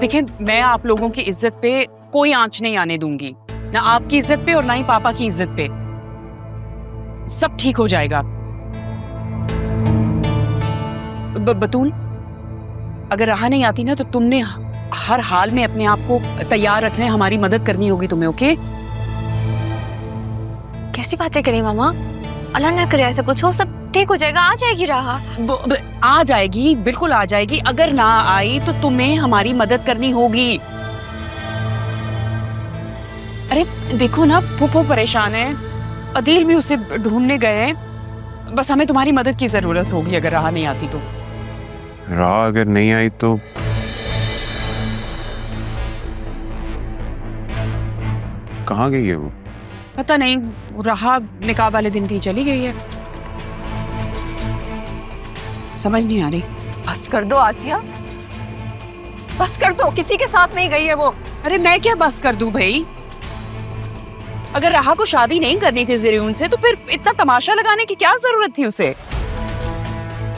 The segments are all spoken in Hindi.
देखिए, मैं आप लोगों की इज्जत पे कोई आंच नहीं आने दूंगी, ना आपकी इज्जत पे और ना ही पापा की इज्जत पे। सब ठीक हो जाएगा। बतूल, अगर राह नहीं आती ना तो तुमने हर हाल में अपने आप को तैयार रखना है, हमारी मदद करनी होगी तुम्हें, ओके? कैसी बातें करें मामा, अल्लाह ना करे ऐसा कुछ हो, सब ठीक हो जाएगा, आ जाएगी राह। आ जाएगी, बिल्कुल आ जाएगी। अगर ना आई तो तुम्हें हमारी मदद करनी होगी। अरे देखो ना, फूफो परेशान है, अदील भी उसे ढूंढने गए हैं। बस हमें तुम्हारी मदद की जरूरत होगी अगर राह नहीं आती तो। राह अगर नहीं आई तो कहाँ गई है वो? पता नहीं, राह निकाह वाले दिन की चली गई है, समझ नहीं आ रही। बस कर दो आसिया, बस कर दो, किसी के साथ नहीं गई है वो। अरे मैं क्या बस कर दूं भाई? अगर राह को शादी नहीं करनी थी ज़रियून से तो फिर इतना तमाशा लगाने की क्या जरूरत थी उसे?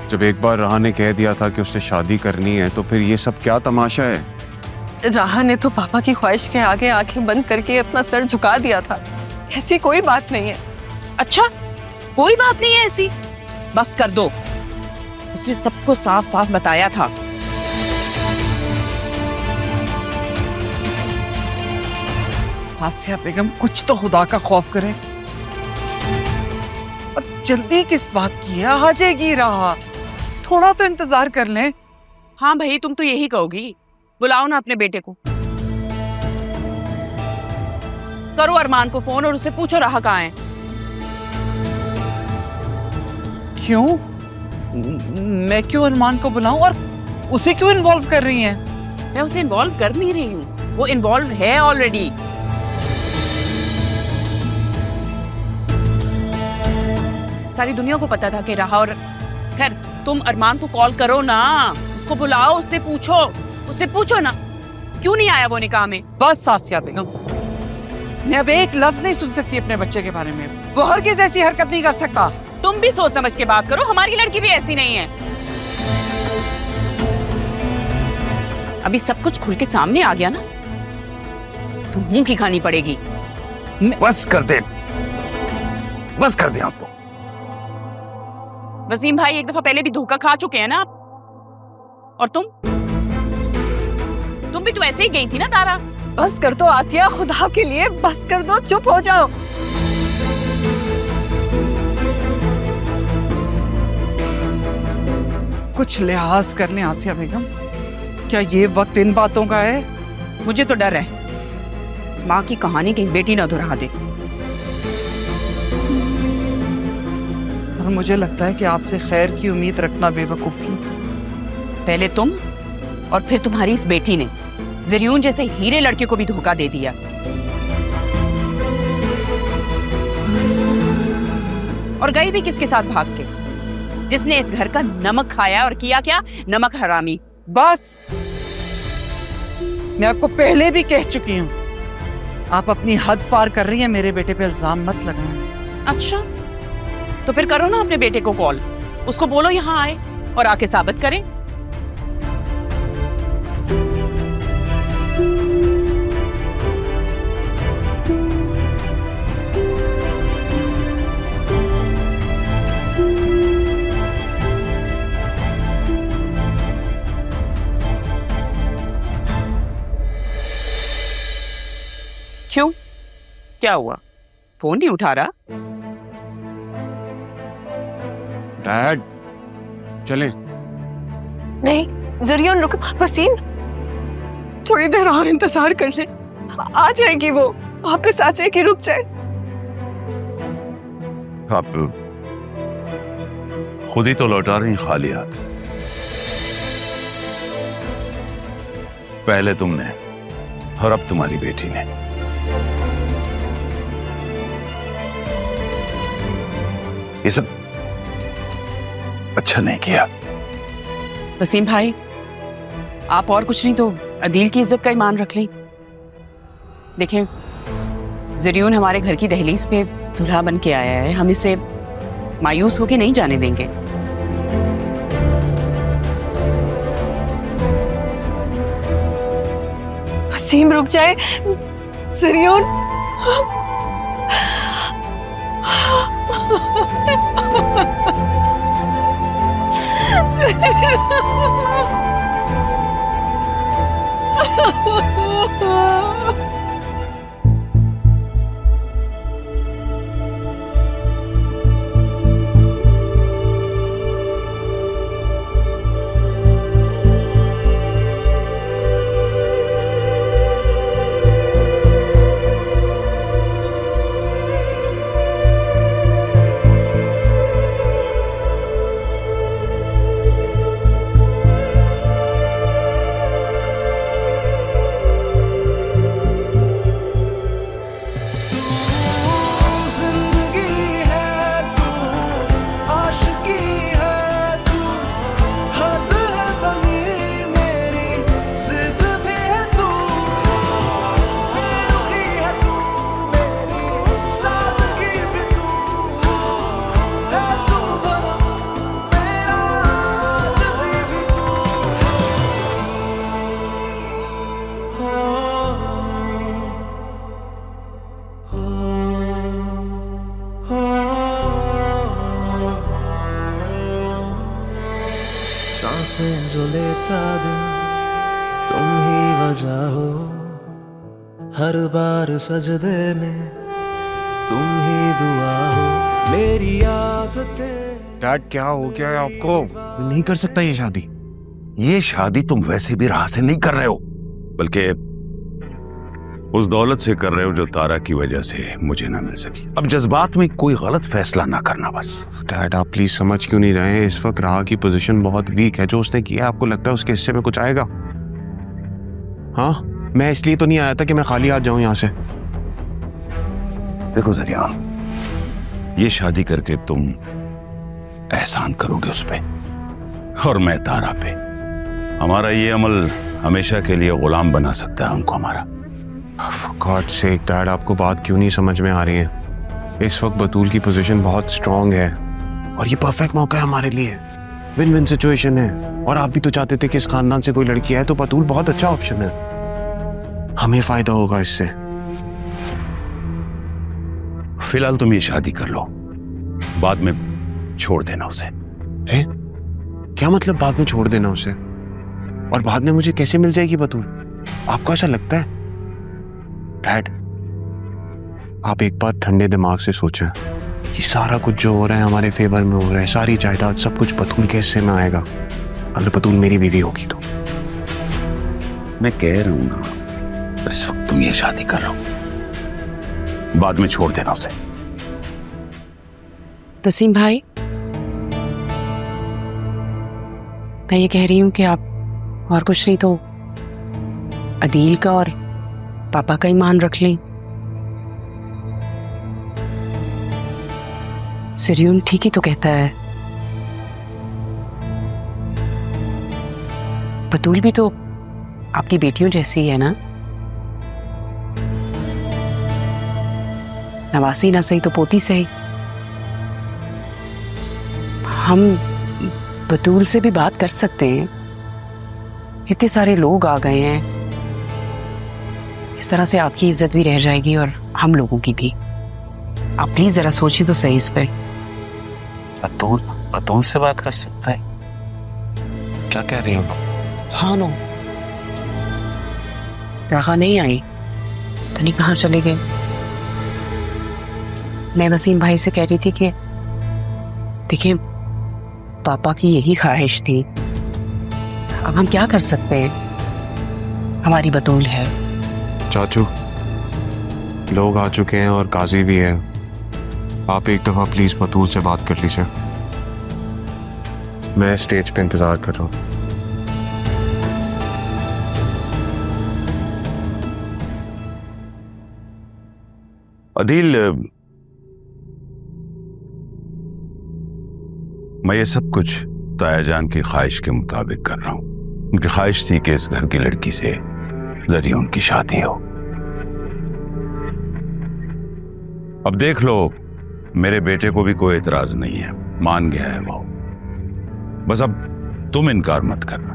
जब एक बार राह ने कह दिया था कि उससे शादी करनी है तो फिर ये सब क्या तमाशा है? राह ने तो पापा की ख्वाहिश के आगे आंखें बंद करके अपना सर झुका दिया था। ऐसी कोई बात नहीं है। अच्छा, कोई बात नहीं है ऐसी? बस कर दो, उसने सबको साफ साफ बताया था। आसिया बेगम, कुछ तो खुदा का खौफ करें। और जल्दी किस बात की है? आ जाएगी राह, थोड़ा तो इंतजार कर लें। हाँ भाई, तुम तो यही कहोगी। बुलाओ ना अपने बेटे को, करो अरमान को फोन और उससे पूछो राह कहाँ है। क्यों? मैं क्यों अरमान को बुलाऊं और उसे क्यों इन्वॉल्व कर रही हैं? मैं उसे इन्वॉल्व कर नहीं रही हूँ, वो इन्वॉल्व है ऑलरेडी। सारी दुनिया को पता था कि राह और खैर, तुम अरमान को कॉल करो ना, उसको बुलाओ, उससे पूछो ना क्यों नहीं आया वो निकाह में। बस आसिया बेगम, मैं अब एक लफ्ज नहीं सुन सकती अपने बच्चे के बारे में। वो हरगिज़ ऐसी हरकत नहीं कर सकता। तुम भी सोच समझ के बात करो, हमारी लड़की भी ऐसी नहीं है। अभी सब कुछ खुल के सामने आ गया ना, तो मुंह की खानी पड़ेगी। बस कर दे आपको। वसीम भाई एक दफा पहले भी धोखा खा चुके हैं ना आप। और तुम भी तो ऐसे ही गई थी ना तारा। बस कर दो आसिया, खुदा के लिए बस कर दो, चुप हो जाओ। कुछ लिहाज कर लें आसिया बेगम, क्या ये वक्त इन बातों का है? मुझे तो डर है माँ की कहानी कहीं बेटी ना दोहरा दे। और मुझे लगता है कि आपसे खैर की उम्मीद रखना बेवकूफी। पहले तुम और फिर तुम्हारी इस बेटी ने ज़रियून जैसे हीरे लड़के को भी धोखा दे दिया। और गई भी किसके साथ भाग के? जिसने इस घर का नमक खाया और किया क्या? नमक हरामी। बस, मैं आपको पहले भी कह चुकी हूँ, आप अपनी हद पार कर रही हैं। मेरे बेटे पे इल्जाम मत लगाएं। अच्छा, तो फिर करो ना अपने बेटे को कॉल, उसको बोलो यहाँ आए और आके साबित करें। क्यों, क्या हुआ? फोन नहीं उठा रहा? डैड, चलें। नहीं ज़रियून, रुक। वसीम, थोड़ी देर और इंतजार कर ले, आ जाएगी वो, वापस आ जाएगी, रुक जाए। आप खुद ही तो लौटा रही खाली हाथ। पहले तुमने और अब तुम्हारी बेटी ने। ये सब अच्छा नहीं किया। वसीम भाई, आप और कुछ नहीं तो अदील की इज्जत का ईमान रख लें। देखें, ज़रियून हमारे घर की दहलीज पे दूल्हा बन के आया है, हम इसे मायूस होके नहीं जाने देंगे। वसीम रुक जाए। जरियून सांसें जो लेता दिल तुम ही वजह हो, हर बार सजदे में तुम ही दुआ हो, मेरी आदतें। डैड क्या हो गया है आपको? मैं नहीं कर सकता ये शादी। ये शादी तुम वैसे भी राह से नहीं कर रहे हो, बल्कि उस दौलत से कर रहे हो जो तारा की वजह से मुझे ना मिल सकी। अब जज्बात में कोई गलत फैसला ना करना बस। डैड आप प्लीज समझ क्यों नहीं रहे हैं? इस वक्त राह की पोजीशन बहुत वीक है। जो उसने किया आपको लगता है उसके हिस्से में कुछ आएगा? हाँ, मैं इसलिए तो नहीं आया था कि मैं खाली आ जाऊं यहाँ से। देखो जरियान, ये शादी करके तुम एहसान करोगे उस पे और मैं तारा पे। हमारा ये अमल हमेशा के लिए गुलाम बना सकता है हमको हमारा। For God's sake, डैड आपको बात क्यों नहीं समझ में आ रही है? इस वक्त बतूल की पोजीशन बहुत स्ट्रांग है और ये परफेक्ट मौका है हमारे लिए। विन विन सिचुएशन है। और आप भी तो चाहते थे कि इस खानदान से कोई लड़की आए, तो बतूल बहुत अच्छा ऑप्शन है। हमें फायदा होगा इससे। फिलहाल तुम ये शादी कर लो, बाद में छोड़ देना उसे। क्या मतलब बाद में छोड़ देना उसे? और बाद में मुझे कैसे मिल जाएगी बतूल? आपको ऐसा लगता है? डैड आप एक बार ठंडे दिमाग से सोचें कि सारा कुछ जो हो रहा है हमारे फेवर में हो रहा है। सारी जायदाद सब कुछ बतूल के हिस्से में आएगा अगर बतूल मेरी बीवी होगी तो। मैं कह रहा हूं ना, इस वक्त तुम ये शादी कर लो, बाद में छोड़ देना उसे। वसीम भाई, मैं ये कह रही हूं कि आप और कुछ नहीं तो अदील का और पापा का ईमान रख लें। जरियून ठीक ही तो कहता है। बतूल भी तो आपकी बेटियों जैसी ही है ना? नवासी ना सही तो पोती सही। हम बतूल से भी बात कर सकते हैं। इतने सारे लोग आ गए हैं, इस तरह से आपकी इज्जत भी रह जाएगी और हम लोगों की भी। आप प्लीज जरा सोचिए तो सही इस पे। बतूल से बात कर सकता है? क्या कह रही हो? हाँ नो, राहा नहीं आई, तो नहीं कहाँ चले गए। मैं वसीम भाई से कह रही थी कि देखिए पापा की यही ख्वाहिश थी, अब हम क्या कर सकते हैं? हमारी बतूल है। चाचू लोग आ चुके हैं और काजी भी है। आप एक दफा प्लीज बतूल से बात कर लीजिए। मैं स्टेज पे इंतजार कर रहा हूँ। अदील, मैं ये सब कुछ ताया जान की ख्वाहिश के मुताबिक कर रहा हूं। उनकी ख्वाहिश थी कि इस घर की लड़की से जरियून की शादी हो। अब देख लो, मेरे बेटे को भी कोई एतराज नहीं है, मान गया है वो। बस अब तुम इनकार मत करना।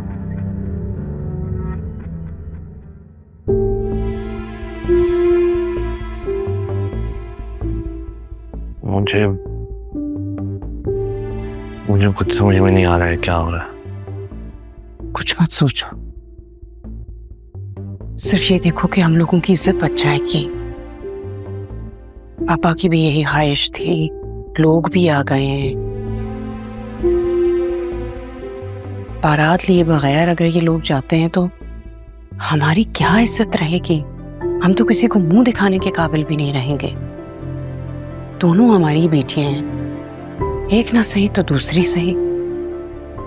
मुझे मुझे कुछ समझ में नहीं आ रहा है क्या हो रहा है। कुछ मत सोचो, सिर्फ ये देखो कि हम लोगों की इज्जत बच जाएगी। पापा की भी यही ख्वाहिश थी, लोग भी आ गए हैं। बारात लिए बगैर अगर ये लोग जाते हैं तो हमारी क्या इज्जत रहेगी? हम तो किसी को मुंह दिखाने के काबिल भी नहीं रहेंगे। दोनों हमारी बेटियां हैं, एक ना सही तो दूसरी सही।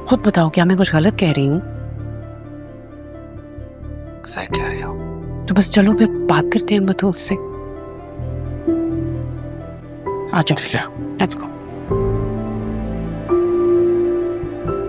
खुद बताओ, क्या मैं कुछ गलत कह रही हूँ? सही कह रही हो। तो बस चलो फिर बात करते हैं बतूल से। आ जाओ, ठीक है। Let's go.